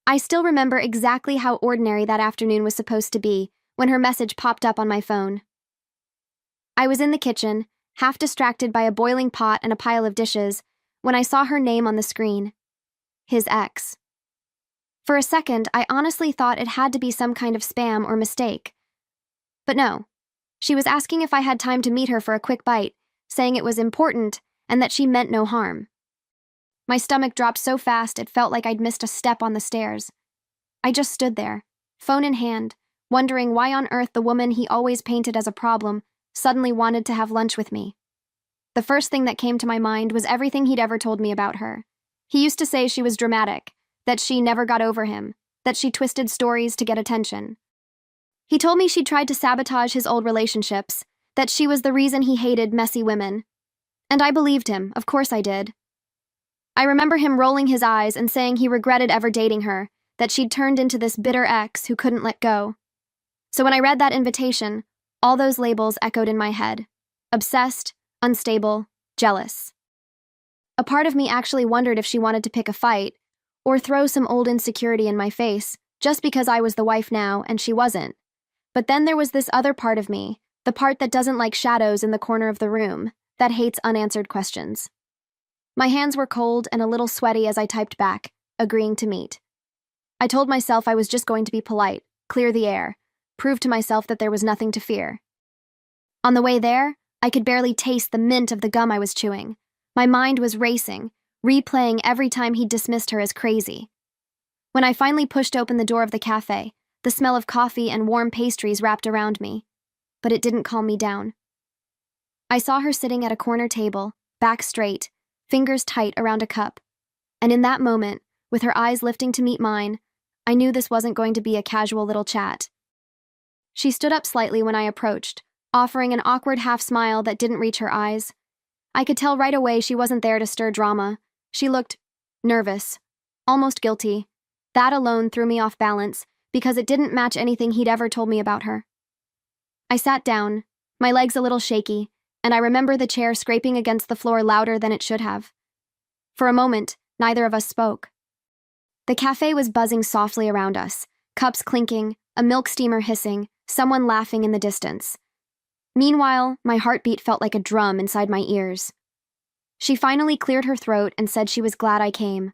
I still remember exactly how ordinary that afternoon was supposed to be when her message popped up on my phone. I was in the kitchen, half distracted by a boiling pot and a pile of dishes, when I saw her name on the screen. His ex. For a second, I honestly thought it had to be some kind of spam or mistake. But no. She was asking if I had time to meet her for a quick bite, saying it was important and that she meant no harm. My stomach dropped so fast it felt like I'd missed a step on the stairs. I just stood there, phone in hand, wondering why on earth the woman he always painted as a problem suddenly wanted to have lunch with me. The first thing that came to my mind was everything he'd ever told me about her. He used to say she was dramatic, that she never got over him, that she twisted stories to get attention. He told me she'd tried to sabotage his old relationships, that she was the reason he hated messy women. And I believed him, of course I did. I remember him rolling his eyes and saying he regretted ever dating her, that she'd turned into this bitter ex who couldn't let go. So when I read that invitation, all those labels echoed in my head. Obsessed, unstable, jealous. A part of me actually wondered if she wanted to pick a fight, or throw some old insecurity in my face, just because I was the wife now and she wasn't. But then there was this other part of me, the part that doesn't like shadows in the corner of the room, that hates unanswered questions. My hands were cold and a little sweaty as I typed back, agreeing to meet. I told myself I was just going to be polite, clear the air, prove to myself that there was nothing to fear. On the way there, I could barely taste the mint of the gum I was chewing. My mind was racing, replaying every time he'd dismissed her as crazy. When I finally pushed open the door of the cafe, the smell of coffee and warm pastries wrapped around me, but it didn't calm me down. I saw her sitting at a corner table, back straight, fingers tight around a cup, and in that moment, with her eyes lifting to meet mine, I knew this wasn't going to be a casual little chat. She stood up slightly when I approached, offering an awkward half-smile that didn't reach her eyes. I could tell right away she wasn't there to stir drama. She looked nervous, almost guilty. That alone threw me off balance, because it didn't match anything he'd ever told me about her. I sat down, my legs a little shaky, and I remember the chair scraping against the floor louder than it should have. For a moment, neither of us spoke. The cafe was buzzing softly around us, cups clinking, a milk steamer hissing, someone laughing in the distance. Meanwhile, my heartbeat felt like a drum inside my ears. She finally cleared her throat and said she was glad I came.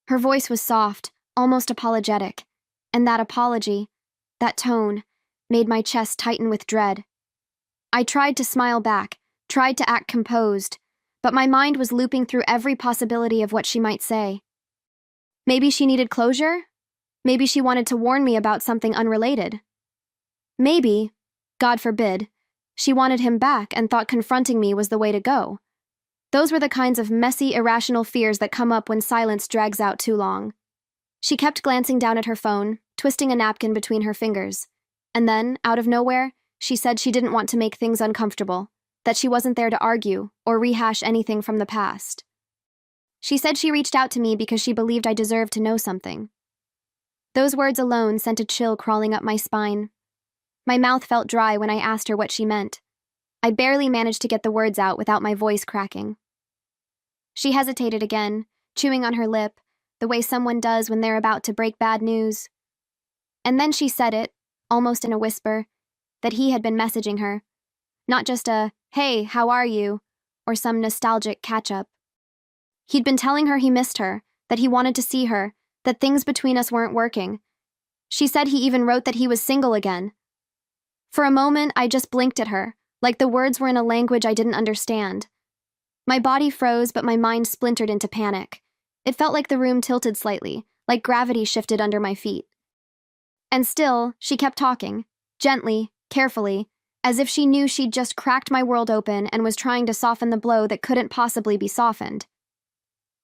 Her voice was soft, almost apologetic, and that apology, that tone, made my chest tighten with dread. I tried to smile back, tried to act composed, but my mind was looping through every possibility of what she might say. Maybe she needed closure? Maybe she wanted to warn me about something unrelated. Maybe, God forbid, she wanted him back and thought confronting me was the way to go. Those were the kinds of messy, irrational fears that come up when silence drags out too long. She kept glancing down at her phone, twisting a napkin between her fingers. And then, out of nowhere, she said she didn't want to make things uncomfortable, that she wasn't there to argue or rehash anything from the past. She said she reached out to me because she believed I deserved to know something. Those words alone sent a chill crawling up my spine. My mouth felt dry when I asked her what she meant. I barely managed to get the words out without my voice cracking. She hesitated again, chewing on her lip, the way someone does when they're about to break bad news. And then she said it, almost in a whisper, that he had been messaging her. Not just a, "Hey, how are you?" or some nostalgic catch-up. He'd been telling her he missed her, that he wanted to see her, that things between us weren't working. She said he even wrote that he was single again. For a moment, I just blinked at her, like the words were in a language I didn't understand. My body froze, but my mind splintered into panic. It felt like the room tilted slightly, like gravity shifted under my feet. And still, she kept talking, gently, carefully, as if she knew she'd just cracked my world open and was trying to soften the blow that couldn't possibly be softened.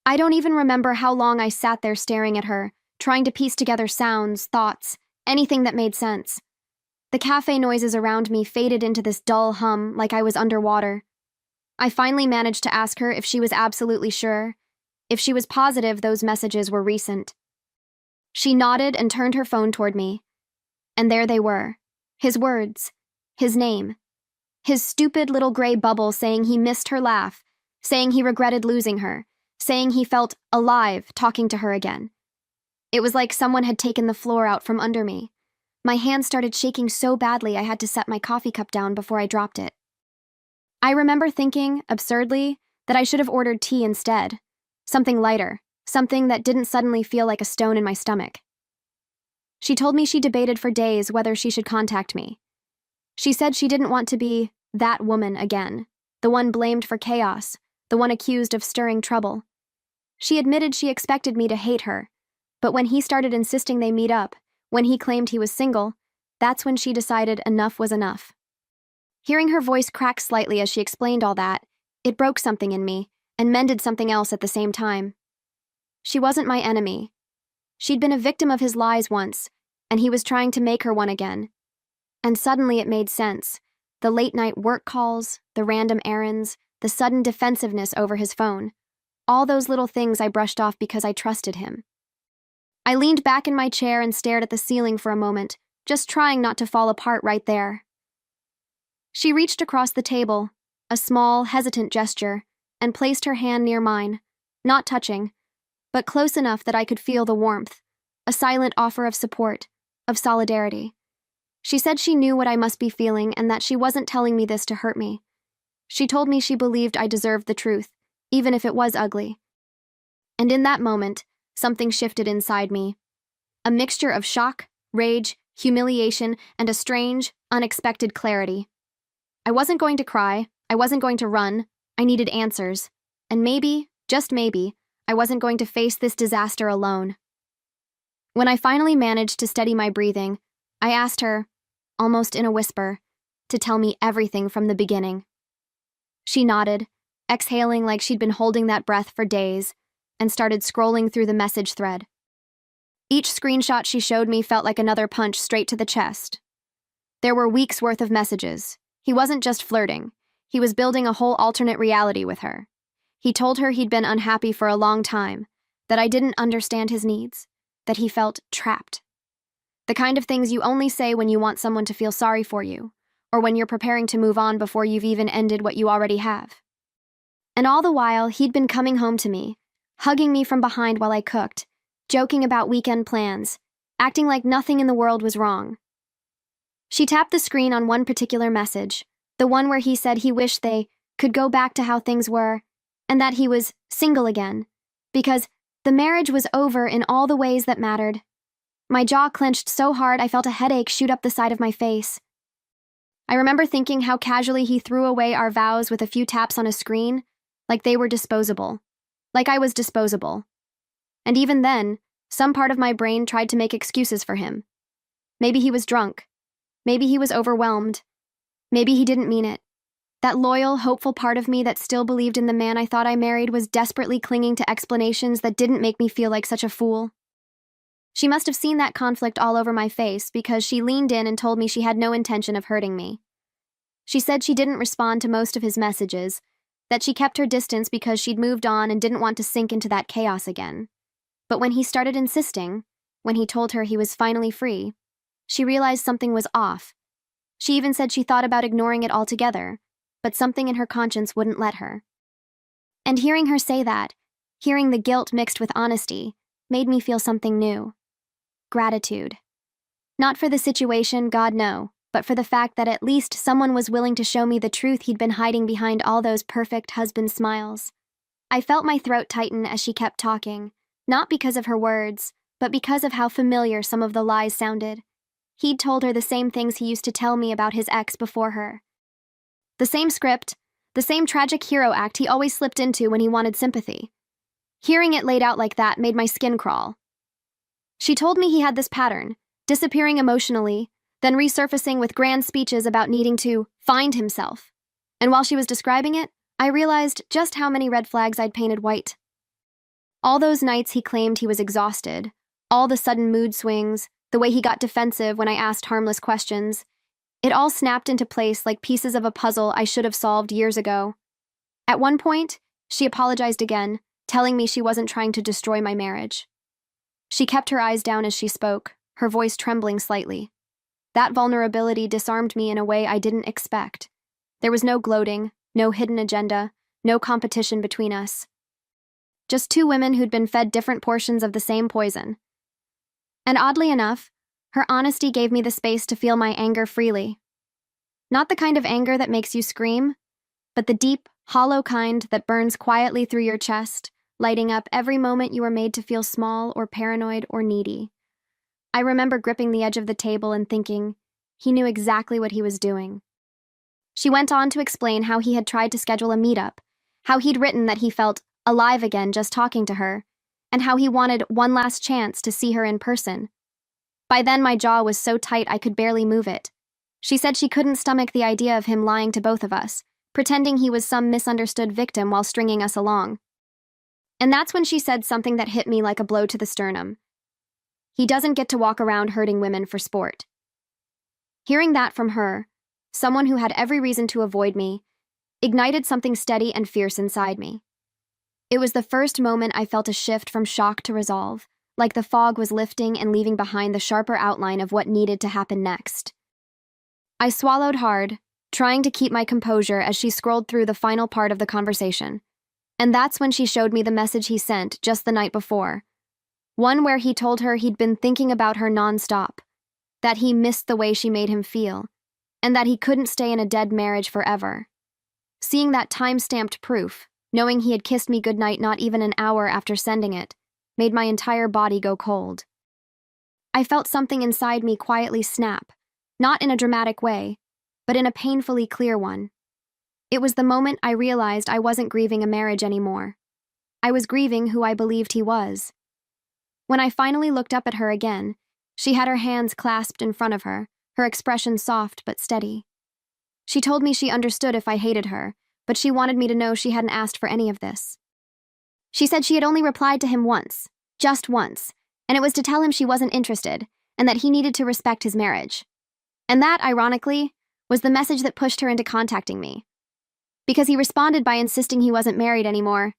I don't even remember how long I sat there staring at her, trying to piece together sounds, thoughts, anything that made sense. The cafe noises around me faded into this dull hum like I was underwater. I finally managed to ask her if she was absolutely sure, if she was positive those messages were recent. She nodded and turned her phone toward me. And there they were. His words. His name. His stupid little gray bubble saying he missed her laugh, saying he regretted losing her, saying he felt alive talking to her again. It was like someone had taken the floor out from under me. My hand started shaking so badly I had to set my coffee cup down before I dropped it. I remember thinking, absurdly, that I should have ordered tea instead. Something lighter, something that didn't suddenly feel like a stone in my stomach. She told me she debated for days whether she should contact me. She said she didn't want to be that woman again, the one blamed for chaos, the one accused of stirring trouble. She admitted she expected me to hate her, but when he started insisting they meet up, when he claimed he was single, that's when she decided enough was enough. Hearing her voice crack slightly as she explained all that, it broke something in me and mended something else at the same time. She wasn't my enemy. She'd been a victim of his lies once, and he was trying to make her one again. And suddenly it made sense. The late-night work calls, the random errands, the sudden defensiveness over his phone. All those little things I brushed off because I trusted him. I leaned back in my chair and stared at the ceiling for a moment, just trying not to fall apart right there. She reached across the table, a small, hesitant gesture, and placed her hand near mine, not touching, but close enough that I could feel the warmth, a silent offer of support, of solidarity. She said she knew what I must be feeling and that she wasn't telling me this to hurt me. She told me she believed I deserved the truth, even if it was ugly. And in that moment, something shifted inside me. A mixture of shock, rage, humiliation, and a strange, unexpected clarity. I wasn't going to cry, I wasn't going to run, I needed answers. And maybe, just maybe, I wasn't going to face this disaster alone. When I finally managed to steady my breathing, I asked her, almost in a whisper, to tell me everything from the beginning. She nodded, exhaling like she'd been holding that breath for days, and started scrolling through the message thread. Each screenshot she showed me felt like another punch straight to the chest. There were weeks' worth of messages. He wasn't just flirting. He was building a whole alternate reality with her. He told her he'd been unhappy for a long time, that I didn't understand his needs, that he felt trapped. The kind of things you only say when you want someone to feel sorry for you, or when you're preparing to move on before you've even ended what you already have. And all the while, he'd been coming home to me, hugging me from behind while I cooked, joking about weekend plans, acting like nothing in the world was wrong. She tapped the screen on one particular message, the one where he said he wished they could go back to how things were, and that he was single again, because the marriage was over in all the ways that mattered. My jaw clenched so hard I felt a headache shoot up the side of my face. I remember thinking how casually he threw away our vows with a few taps on a screen, like they were disposable. Like I was disposable. And even then, some part of my brain tried to make excuses for him. Maybe he was drunk. Maybe he was overwhelmed. Maybe he didn't mean it. That loyal, hopeful part of me that still believed in the man I thought I married was desperately clinging to explanations that didn't make me feel like such a fool. She must have seen that conflict all over my face because she leaned in and told me she had no intention of hurting me. She said she didn't respond to most of his messages, that she kept her distance because she'd moved on and didn't want to sink into that chaos again. But when he started insisting, when he told her he was finally free, she realized something was off. She even said she thought about ignoring it altogether, but something in her conscience wouldn't let her. And hearing her say that, hearing the guilt mixed with honesty, made me feel something new. Gratitude. Not for the situation, God no, but for the fact that at least someone was willing to show me the truth he'd been hiding behind all those perfect husband smiles. I felt my throat tighten as she kept talking, not because of her words, but because of how familiar some of the lies sounded. He'd told her the same things he used to tell me about his ex before her. The same script, the same tragic hero act he always slipped into when he wanted sympathy. Hearing it laid out like that made my skin crawl. She told me he had this pattern, disappearing emotionally, then resurfacing with grand speeches about needing to find himself. And while she was describing it, I realized just how many red flags I'd painted white. All those nights he claimed he was exhausted, all the sudden mood swings, the way he got defensive when I asked harmless questions, it all snapped into place like pieces of a puzzle I should have solved years ago. At one point, she apologized again, telling me she wasn't trying to destroy my marriage. She kept her eyes down as she spoke, her voice trembling slightly. That vulnerability disarmed me in a way I didn't expect. There was no gloating, no hidden agenda, no competition between us. Just two women who'd been fed different portions of the same poison. And oddly enough, her honesty gave me the space to feel my anger freely. Not the kind of anger that makes you scream, but the deep, hollow kind that burns quietly through your chest, lighting up every moment you are made to feel small or paranoid or needy. I remember gripping the edge of the table and thinking, he knew exactly what he was doing. She went on to explain how he had tried to schedule a meetup, how he'd written that he felt alive again just talking to her, and how he wanted one last chance to see her in person. By then, my jaw was so tight I could barely move it. She said she couldn't stomach the idea of him lying to both of us, pretending he was some misunderstood victim while stringing us along. And that's when she said something that hit me like a blow to the sternum. He doesn't get to walk around hurting women for sport. Hearing that from her, someone who had every reason to avoid me, ignited something steady and fierce inside me. It was the first moment I felt a shift from shock to resolve, like the fog was lifting and leaving behind the sharper outline of what needed to happen next. I swallowed hard, trying to keep my composure as she scrolled through the final part of the conversation. And that's when she showed me the message he sent just the night before. One where he told her he'd been thinking about her nonstop, that he missed the way she made him feel, and that he couldn't stay in a dead marriage forever. Seeing that time-stamped proof, knowing he had kissed me goodnight not even an hour after sending it, made my entire body go cold. I felt something inside me quietly snap, not in a dramatic way, but in a painfully clear one. It was the moment I realized I wasn't grieving a marriage anymore. I was grieving who I believed he was. When I finally looked up at her again, she had her hands clasped in front of her, her expression soft but steady. She told me she understood if I hated her, but she wanted me to know she hadn't asked for any of this. She said she had only replied to him once, just once, and it was to tell him she wasn't interested, and that he needed to respect his marriage. And that, ironically, was the message that pushed her into contacting me. Because he responded by insisting he wasn't married anymore,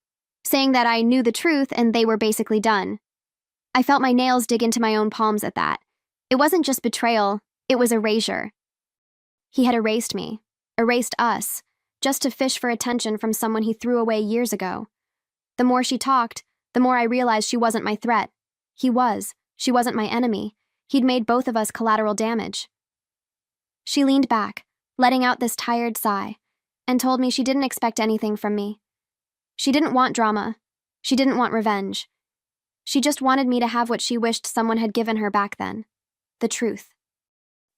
saying that I knew the truth and they were basically done. I felt my nails dig into my own palms at that. It wasn't just betrayal, it was erasure. He had erased me, erased us, just to fish for attention from someone he threw away years ago. The more she talked, the more I realized she wasn't my threat. He was. She wasn't my enemy. He'd made both of us collateral damage. She leaned back, letting out this tired sigh, and told me she didn't expect anything from me. She didn't want drama. She didn't want revenge. She just wanted me to have what she wished someone had given her back then, the truth.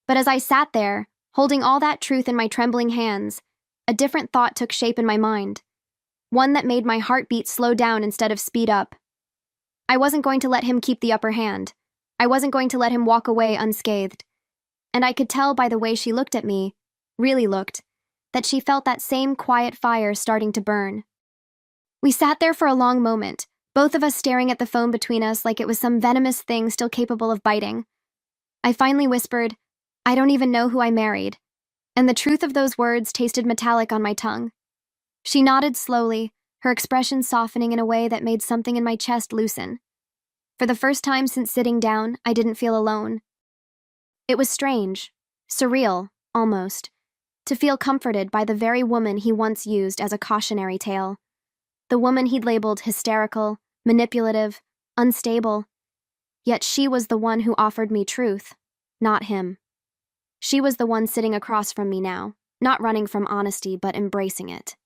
But as I sat there, holding all that truth in my trembling hands, a different thought took shape in my mind, one that made my heartbeat slow down instead of speed up. I wasn't going to let him keep the upper hand. I wasn't going to let him walk away unscathed. And I could tell by the way she looked at me, really looked, that she felt that same quiet fire starting to burn. We sat there for a long moment, both of us staring at the phone between us like it was some venomous thing still capable of biting. I finally whispered, "I don't even know who I married," and the truth of those words tasted metallic on my tongue. She nodded slowly, her expression softening in a way that made something in my chest loosen. For the first time since sitting down, I didn't feel alone. It was strange, surreal, almost, to feel comforted by the very woman he once used as a cautionary tale. The woman he'd labeled hysterical, manipulative, unstable. Yet she was the one who offered me truth, not him. She was the one sitting across from me now, not running from honesty but embracing it.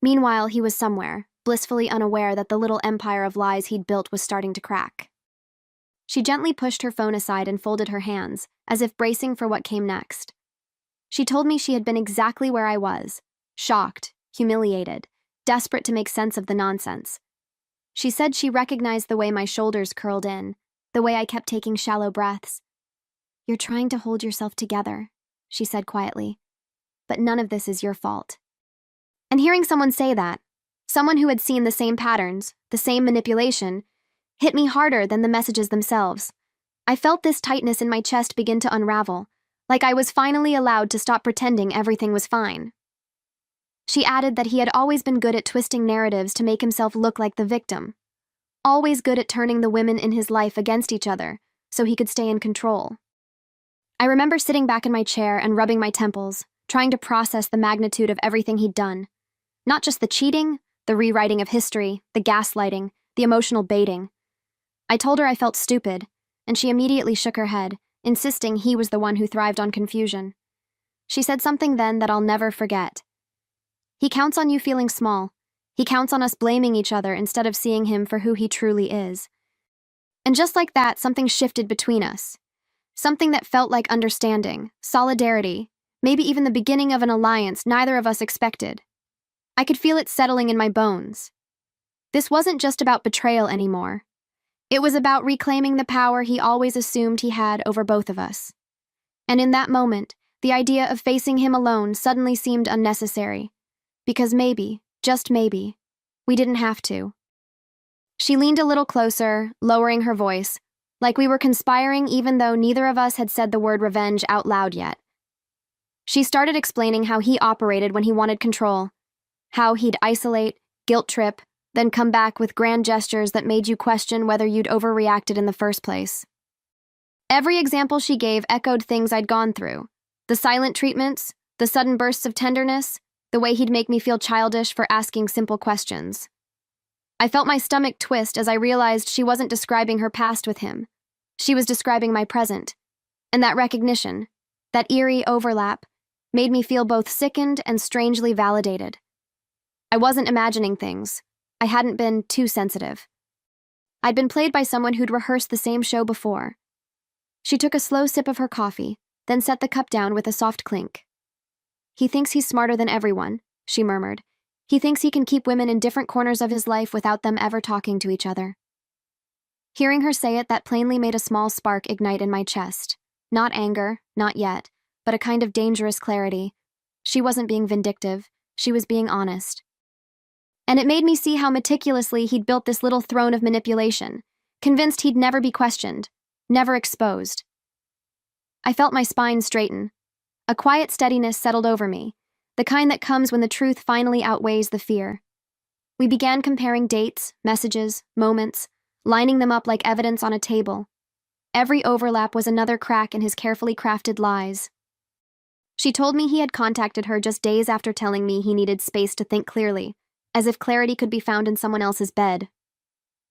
Meanwhile, he was somewhere, blissfully unaware that the little empire of lies he'd built was starting to crack. She gently pushed her phone aside and folded her hands, as if bracing for what came next. She told me she had been exactly where I was, shocked, humiliated, desperate to make sense of the nonsense. She said she recognized the way my shoulders curled in, the way I kept taking shallow breaths. "You're trying to hold yourself together," she said quietly. "But none of this is your fault." And hearing someone say that, someone who had seen the same patterns, the same manipulation, hit me harder than the messages themselves. I felt this tightness in my chest begin to unravel, like I was finally allowed to stop pretending everything was fine. She added that he had always been good at twisting narratives to make himself look like the victim, always good at turning the women in his life against each other so he could stay in control. I remember sitting back in my chair and rubbing my temples, trying to process the magnitude of everything he'd done. Not just the cheating, the rewriting of history, the gaslighting, the emotional baiting. I told her I felt stupid, and she immediately shook her head, insisting he was the one who thrived on confusion. She said something then that I'll never forget. He counts on you feeling small. He counts on us blaming each other instead of seeing him for who he truly is. And just like that, something shifted between us. Something that felt like understanding, solidarity, maybe even the beginning of an alliance neither of us expected. I could feel it settling in my bones. This wasn't just about betrayal anymore. It was about reclaiming the power he always assumed he had over both of us. And in that moment, the idea of facing him alone suddenly seemed unnecessary. Because maybe, just maybe, we didn't have to. She leaned a little closer, lowering her voice, like we were conspiring even though neither of us had said the word revenge out loud yet. She started explaining how he operated when he wanted control, how he'd isolate, guilt trip, then come back with grand gestures that made you question whether you'd overreacted in the first place. Every example she gave echoed things I'd gone through. The silent treatments, the sudden bursts of tenderness, the way he'd make me feel childish for asking simple questions. I felt my stomach twist as I realized she wasn't describing her past with him. She was describing my present. And that recognition, that eerie overlap, made me feel both sickened and strangely validated. I wasn't imagining things. I hadn't been too sensitive. I'd been played by someone who'd rehearsed the same show before. She took a slow sip of her coffee, then set the cup down with a soft clink. "He thinks he's smarter than everyone," she murmured. "He thinks he can keep women in different corners of his life without them ever talking to each other." Hearing her say it, that plainly made a small spark ignite in my chest. Not anger, not yet, but a kind of dangerous clarity. She wasn't being vindictive, she was being honest. And it made me see how meticulously he'd built this little throne of manipulation, convinced he'd never be questioned, never exposed. I felt my spine straighten. A quiet steadiness settled over me, the kind that comes when the truth finally outweighs the fear. We began comparing dates, messages, moments, lining them up like evidence on a table. Every overlap was another crack in his carefully crafted lies. She told me he had contacted her just days after telling me he needed space to think clearly, as if clarity could be found in someone else's bed.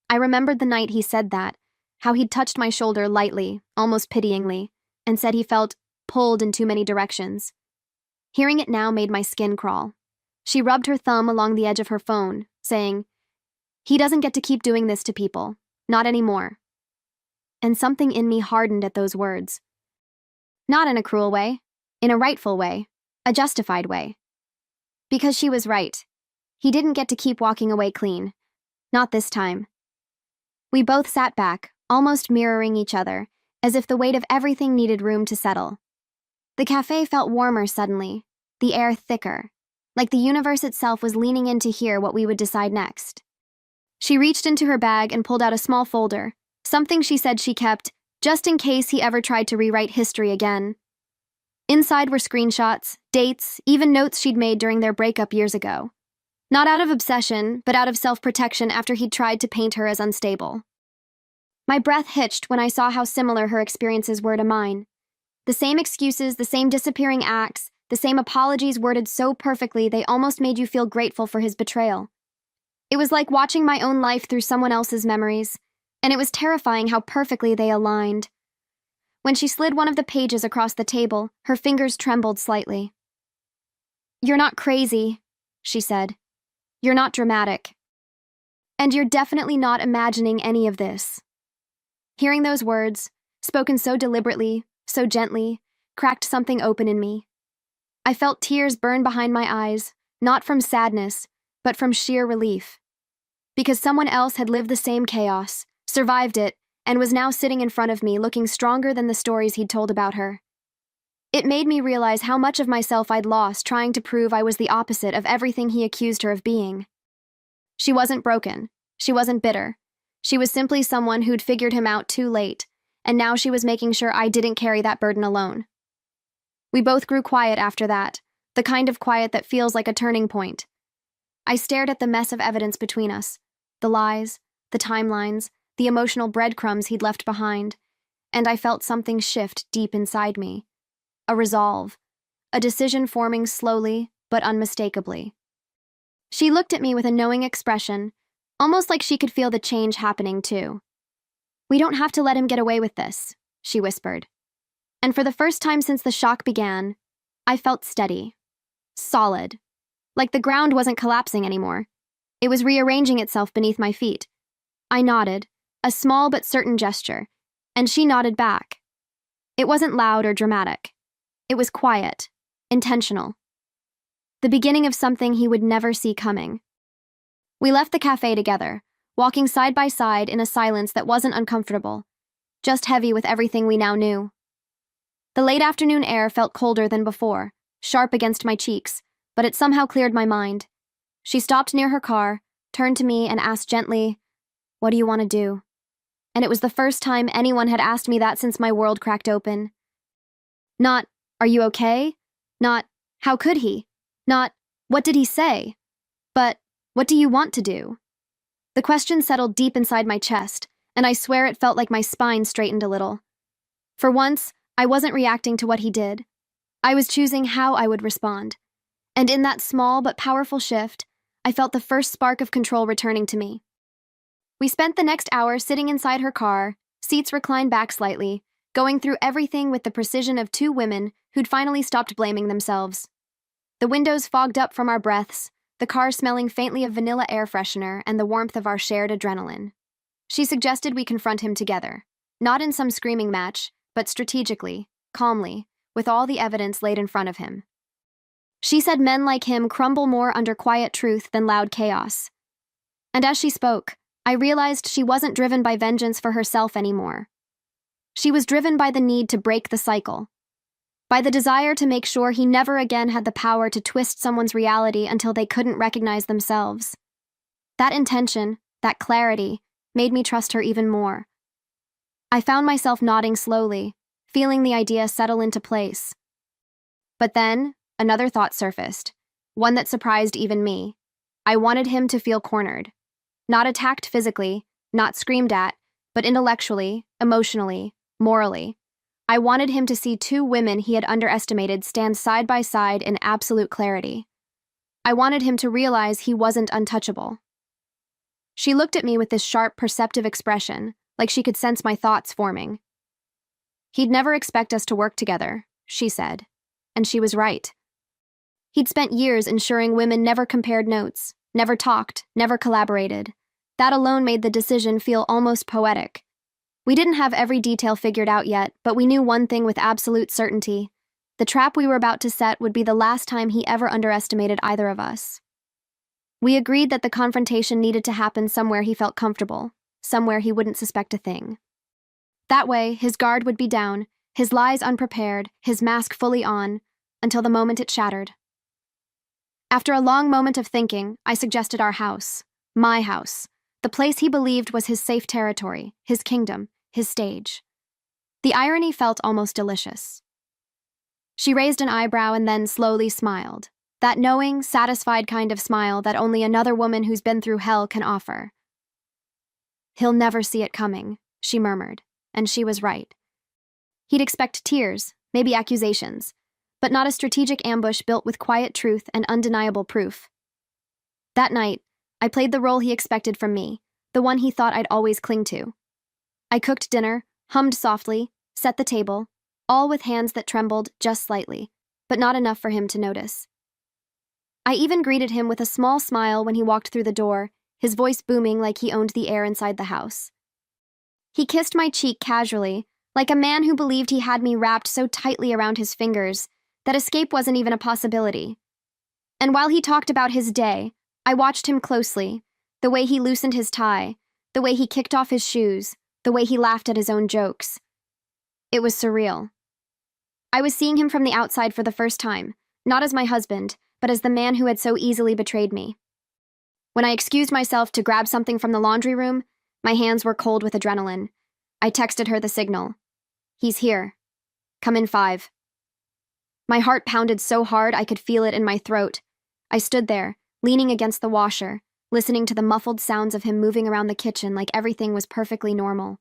I remembered the night he said that, how he'd touched my shoulder lightly, almost pityingly, and said he felt pulled in too many directions. Hearing it now made my skin crawl. She rubbed her thumb along the edge of her phone, saying, "He doesn't get to keep doing this to people. Not anymore." And something in me hardened at those words. Not in a cruel way, in a rightful way, a justified way. Because she was right. He didn't get to keep walking away clean. Not this time. We both sat back, almost mirroring each other, as if the weight of everything needed room to settle. The cafe felt warmer suddenly, the air thicker, like the universe itself was leaning in to hear what we would decide next. She reached into her bag and pulled out a small folder, something she said she kept, just in case he ever tried to rewrite history again. Inside were screenshots, dates, even notes she'd made during their breakup years ago. Not out of obsession, but out of self-protection after he'd tried to paint her as unstable. My breath hitched when I saw how similar her experiences were to mine. The same excuses, the same disappearing acts, the same apologies worded so perfectly they almost made you feel grateful for his betrayal. It was like watching my own life through someone else's memories, and it was terrifying how perfectly they aligned. When she slid one of the pages across the table, her fingers trembled slightly. "You're not crazy," she said. "You're not dramatic. And you're definitely not imagining any of this." Hearing those words, spoken so deliberately, so gently, cracked something open in me. I felt tears burn behind my eyes, not from sadness, but from sheer relief. Because someone else had lived the same chaos, survived it, and was now sitting in front of me looking stronger than the stories he'd told about her. It made me realize how much of myself I'd lost trying to prove I was the opposite of everything he accused her of being. She wasn't broken. She wasn't bitter. She was simply someone who'd figured him out too late, and now she was making sure I didn't carry that burden alone. We both grew quiet after that, the kind of quiet that feels like a turning point. I stared at the mess of evidence between us, the lies, the timelines, the emotional breadcrumbs he'd left behind, and I felt something shift deep inside me. A resolve, a decision forming slowly but unmistakably. She looked at me with a knowing expression, almost like she could feel the change happening too. "We don't have to let him get away with this," she whispered. And for the first time since the shock began, I felt steady, solid, like the ground wasn't collapsing anymore. It was rearranging itself beneath my feet. I nodded, a small but certain gesture, and she nodded back. It wasn't loud or dramatic. It was quiet, intentional. The beginning of something he would never see coming. We left the cafe together, walking side by side in a silence that wasn't uncomfortable, just heavy with everything we now knew. The late afternoon air felt colder than before, sharp against my cheeks, but it somehow cleared my mind. She stopped near her car, turned to me and asked gently, "What do you want to do?" And it was the first time anyone had asked me that since my world cracked open. Not, "Are you okay?" Not, "How could he?" Not, "What did he say?" But, "What do you want to do?" The question settled deep inside my chest, and I swear it felt like my spine straightened a little. For once, I wasn't reacting to what he did. I was choosing how I would respond. And in that small but powerful shift, I felt the first spark of control returning to me. We spent the next hour sitting inside her car, seats reclined back slightly, going through everything with the precision of two women who'd finally stopped blaming themselves. The windows fogged up from our breaths, the car smelling faintly of vanilla air freshener and the warmth of our shared adrenaline. She suggested we confront him together, not in some screaming match, but strategically, calmly, with all the evidence laid in front of him. She said men like him crumble more under quiet truth than loud chaos. And as she spoke, I realized she wasn't driven by vengeance for herself anymore. She was driven by the need to break the cycle, by the desire to make sure he never again had the power to twist someone's reality until they couldn't recognize themselves. That intention, that clarity, made me trust her even more. I found myself nodding slowly, feeling the idea settle into place. But then, another thought surfaced, one that surprised even me. I wanted him to feel cornered. Not attacked physically, not screamed at, but intellectually, emotionally, morally. I wanted him to see two women he had underestimated stand side by side in absolute clarity. I wanted him to realize he wasn't untouchable. She looked at me with this sharp, perceptive expression, like she could sense my thoughts forming. "He'd never expect us to work together," she said. And she was right. He'd spent years ensuring women never compared notes, never talked, never collaborated. That alone made the decision feel almost poetic. We didn't have every detail figured out yet, but we knew one thing with absolute certainty. The trap we were about to set would be the last time he ever underestimated either of us. We agreed that the confrontation needed to happen somewhere he felt comfortable, somewhere he wouldn't suspect a thing. That way, his guard would be down, his lies unprepared, his mask fully on, until the moment it shattered. After a long moment of thinking, I suggested our house, my house, the place he believed was his safe territory, his kingdom, his stage. The irony felt almost delicious. She raised an eyebrow and then slowly smiled, that knowing, satisfied kind of smile that only another woman who's been through hell can offer. "He'll never see it coming," she murmured, and she was right. He'd expect tears, maybe accusations, but not a strategic ambush built with quiet truth and undeniable proof. That night, I played the role he expected from me, the one he thought I'd always cling to. I cooked dinner, hummed softly, set the table, all with hands that trembled just slightly, but not enough for him to notice. I even greeted him with a small smile when he walked through the door, his voice booming like he owned the air inside the house. He kissed my cheek casually, like a man who believed he had me wrapped so tightly around his fingers that escape wasn't even a possibility. And while he talked about his day, I watched him closely, the way he loosened his tie, the way he kicked off his shoes, the way he laughed at his own jokes. It was surreal. I was seeing him from the outside for the first time, not as my husband, but as the man who had so easily betrayed me. When I excused myself to grab something from the laundry room, my hands were cold with adrenaline. I texted her the signal. "He's here. Come in 5. My heart pounded so hard I could feel it in my throat. I stood there, leaning against the washer, listening to the muffled sounds of him moving around the kitchen like everything was perfectly normal.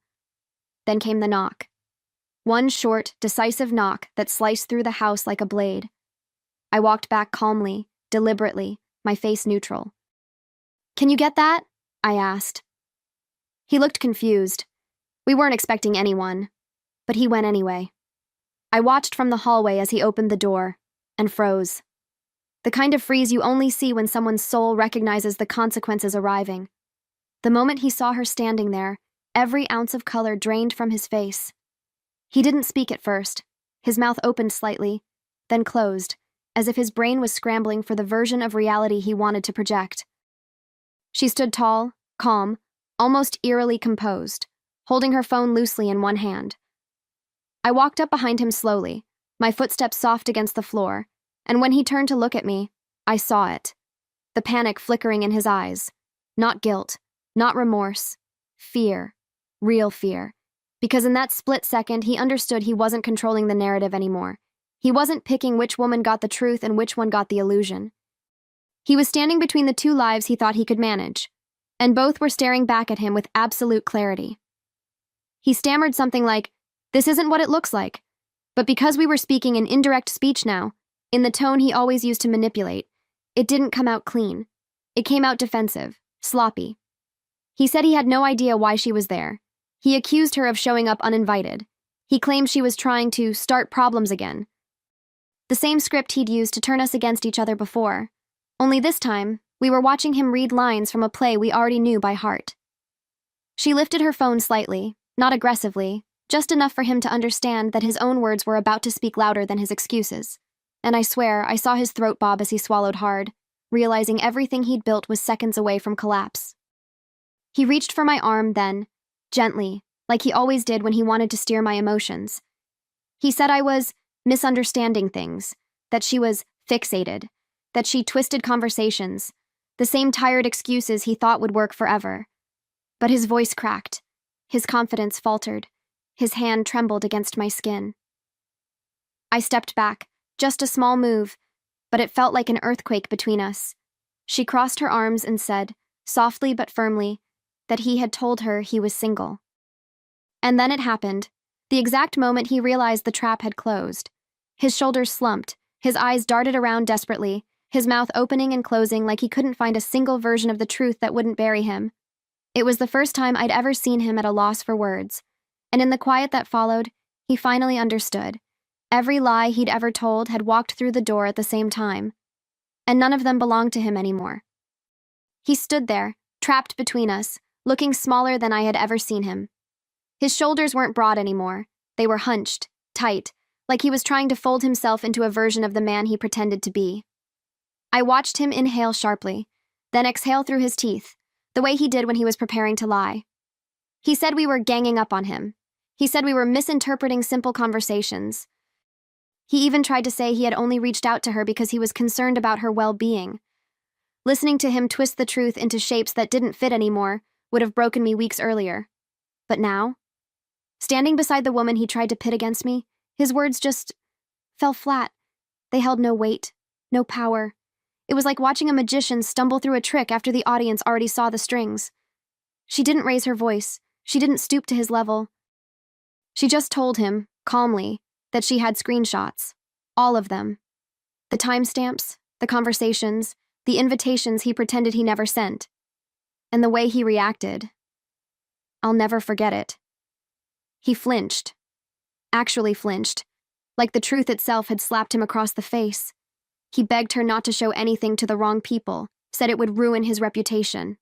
Then came the knock. One short, decisive knock that sliced through the house like a blade. I walked back calmly, deliberately, my face neutral. "Can you get that?" I asked. He looked confused. We weren't expecting anyone, but he went anyway. I watched from the hallway as he opened the door and froze. The kind of freeze you only see when someone's soul recognizes the consequences arriving. The moment he saw her standing there, every ounce of color drained from his face. He didn't speak at first. His mouth opened slightly, then closed, as if his brain was scrambling for the version of reality he wanted to project. She stood tall, calm, almost eerily composed, holding her phone loosely in one hand. I walked up behind him slowly, my footsteps soft against the floor, and when he turned to look at me, I saw it. The panic flickering in his eyes. Not guilt, not remorse. Fear. Real fear. Because in that split second, he understood he wasn't controlling the narrative anymore. He wasn't picking which woman got the truth and which one got the illusion. He was standing between the two lives he thought he could manage, and both were staring back at him with absolute clarity. He stammered something like, "This isn't what it looks like." But because we were speaking in indirect speech now, in the tone he always used to manipulate, it didn't come out clean. It came out defensive, sloppy. He said he had no idea why she was there. He accused her of showing up uninvited. He claimed she was trying to start problems again. The same script he'd used to turn us against each other before. Only this time, we were watching him read lines from a play we already knew by heart. She lifted her phone slightly, not aggressively, just enough for him to understand that his own words were about to speak louder than his excuses. And I swear, I saw his throat bob as he swallowed hard, realizing everything he'd built was seconds away from collapse. He reached for my arm then, gently, like he always did when he wanted to steer my emotions. He said I was misunderstanding things, that she was fixated, that she twisted conversations, the same tired excuses he thought would work forever. But his voice cracked, his confidence faltered, his hand trembled against my skin. I stepped back, just a small move, but it felt like an earthquake between us. She crossed her arms and said, softly but firmly, that he had told her he was single. And then it happened, the exact moment he realized the trap had closed. His shoulders slumped, his eyes darted around desperately, his mouth opening and closing like he couldn't find a single version of the truth that wouldn't bury him. It was the first time I'd ever seen him at a loss for words, and in the quiet that followed, he finally understood. Every lie he'd ever told had walked through the door at the same time, and none of them belonged to him anymore. He stood there, trapped between us, looking smaller than I had ever seen him. His shoulders weren't broad anymore. They were hunched, tight, like he was trying to fold himself into a version of the man he pretended to be. I watched him inhale sharply, then exhale through his teeth, the way he did when he was preparing to lie. He said we were ganging up on him. He said we were misinterpreting simple conversations. He even tried to say he had only reached out to her because he was concerned about her well-being. Listening to him twist the truth into shapes that didn't fit anymore would have broken me weeks earlier. But now, standing beside the woman he tried to pit against me, his words just fell flat. They held no weight, no power. It was like watching a magician stumble through a trick after the audience already saw the strings. She didn't raise her voice. She didn't stoop to his level. She just told him, calmly, that she had screenshots. All of them. The timestamps, the conversations, the invitations he pretended he never sent. And the way he reacted. I'll never forget it. He flinched. Actually flinched. Like the truth itself had slapped him across the face. He begged her not to show anything to the wrong people, said it would ruin his reputation.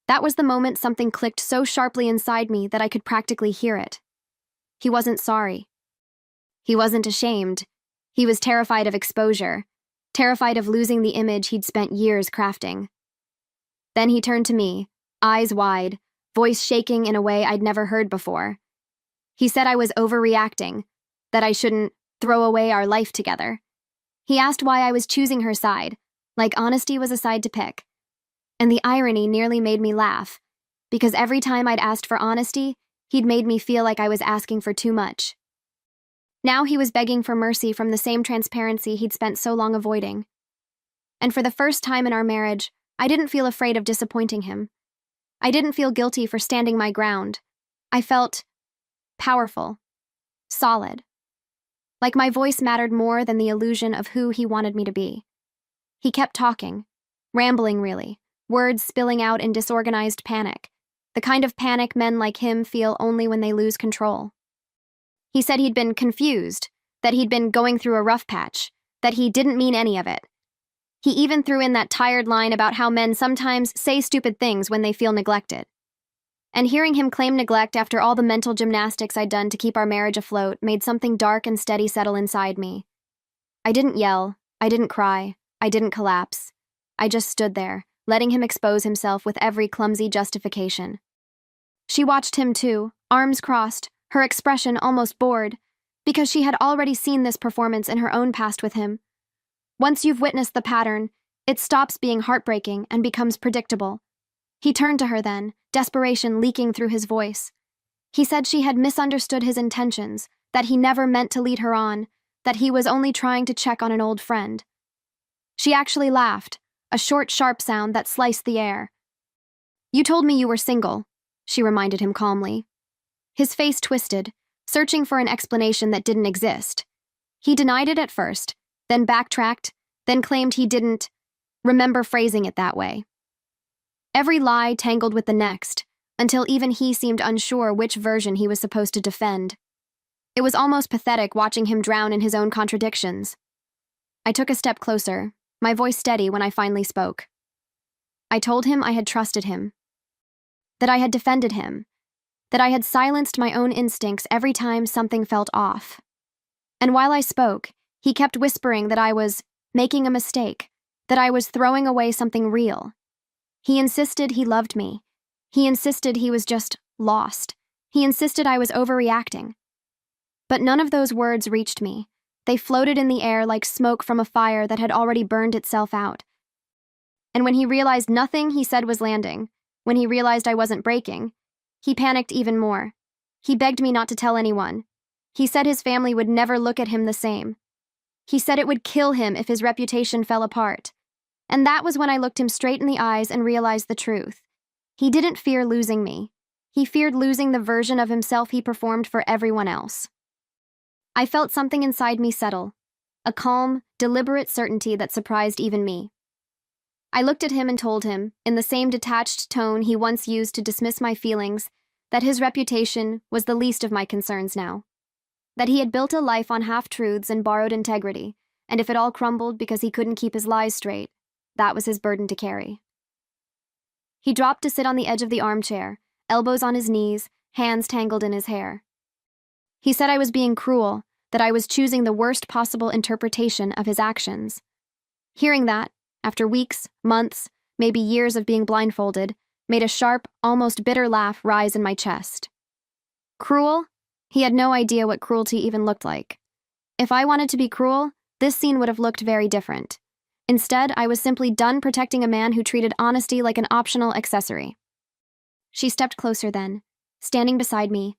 That was the moment something clicked so sharply inside me that I could practically hear it. He wasn't sorry. He wasn't ashamed. He was terrified of exposure, terrified of losing the image he'd spent years crafting. Then he turned to me, eyes wide, voice shaking in a way I'd never heard before. He said I was overreacting, that I shouldn't throw away our life together. He asked why I was choosing her side, like honesty was a side to pick. And the irony nearly made me laugh, because every time I'd asked for honesty, he'd made me feel like I was asking for too much. Now he was begging for mercy from the same transparency he'd spent so long avoiding. And for the first time in our marriage, I didn't feel afraid of disappointing him. I didn't feel guilty for standing my ground. I felt powerful, solid. Like my voice mattered more than the illusion of who he wanted me to be. He kept talking, rambling really, words spilling out in disorganized panic. the kind of panic men like him feel only when they lose control. He said he'd been confused, that he'd been going through a rough patch, that he didn't mean any of it. He even threw in that tired line about how men sometimes say stupid things when they feel neglected. And hearing him claim neglect after all the mental gymnastics I'd done to keep our marriage afloat made something dark and steady settle inside me. I didn't yell, I didn't cry, I didn't collapse. I just stood there, letting him expose himself with every clumsy justification. She watched him too, arms crossed, her expression almost bored, because she had already seen this performance in her own past with him. Once you've witnessed the pattern, it stops being heartbreaking and becomes predictable. He turned to her then, desperation leaking through his voice. He said she had misunderstood his intentions, that he never meant to lead her on, that he was only trying to check on an old friend. She actually laughed, a short, sharp sound that sliced the air. "You told me you were single," she reminded him calmly. His face twisted, searching for an explanation that didn't exist. He denied it at first, then backtracked, then claimed he didn't remember phrasing it that way. Every lie tangled with the next, until even he seemed unsure which version he was supposed to defend. It was almost pathetic watching him drown in his own contradictions. I took a step closer, my voice steady when I finally spoke. I told him I had trusted him, that I had defended him, that I had silenced my own instincts every time something felt off. And while I spoke, he kept whispering that I was making a mistake, that I was throwing away something real. He insisted he loved me. He insisted he was just lost. He insisted I was overreacting. But none of those words reached me. They floated in the air like smoke from a fire that had already burned itself out. And when he realized nothing he said was landing, when he realized I wasn't breaking, he panicked even more. He begged me not to tell anyone. He said his family would never look at him the same. He said it would kill him if his reputation fell apart. And that was when I looked him straight in the eyes and realized the truth. He didn't fear losing me. He feared losing the version of himself he performed for everyone else. I felt something inside me settle, a calm, deliberate certainty that surprised even me. I looked at him and told him, in the same detached tone he once used to dismiss my feelings, that his reputation was the least of my concerns now. That he had built a life on half-truths and borrowed integrity, and if it all crumbled because he couldn't keep his lies straight, that was his burden to carry. He dropped to sit on the edge of the armchair, elbows on his knees, hands tangled in his hair. He said I was being cruel, that I was choosing the worst possible interpretation of his actions. Hearing that, after weeks, months, maybe years of being blindfolded, made a sharp, almost bitter laugh rise in my chest. Cruel? He had no idea what cruelty even looked like. If I wanted to be cruel, this scene would have looked very different. Instead, I was simply done protecting a man who treated honesty like an optional accessory. She stepped closer then, standing beside me,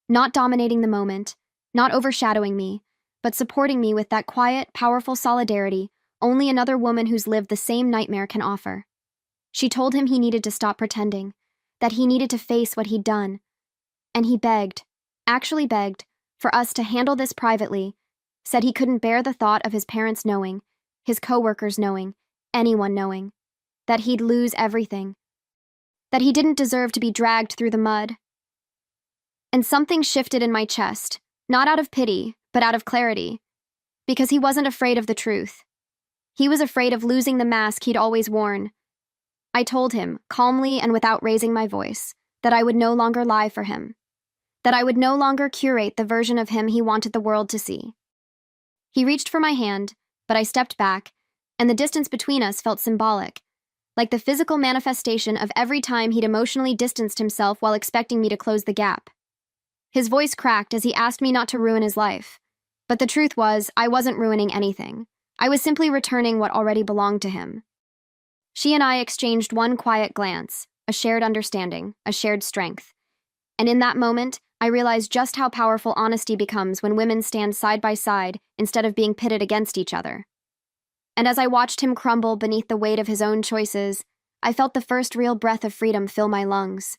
not dominating the moment, not overshadowing me, but supporting me with that quiet, powerful solidarity only another woman who's lived the same nightmare can offer. She told him he needed to stop pretending, that he needed to face what he'd done. And he begged, actually begged, for us to handle this privately, said he couldn't bear the thought of his parents knowing, his co-workers knowing, anyone knowing, that he'd lose everything, that he didn't deserve to be dragged through the mud. And something shifted in my chest, not out of pity, but out of clarity, because he wasn't afraid of the truth. He was afraid of losing the mask he'd always worn. I told him, calmly and without raising my voice, that I would no longer lie for him, that I would no longer curate the version of him he wanted the world to see. He reached for my hand, but I stepped back, and the distance between us felt symbolic, like the physical manifestation of every time he'd emotionally distanced himself while expecting me to close the gap. His voice cracked as he asked me not to ruin his life. But the truth was, I wasn't ruining anything. I was simply returning what already belonged to him. She and I exchanged one quiet glance, a shared understanding, a shared strength. And in that moment, I realized just how powerful honesty becomes when women stand side by side instead of being pitted against each other. And as I watched him crumble beneath the weight of his own choices, I felt the first real breath of freedom fill my lungs.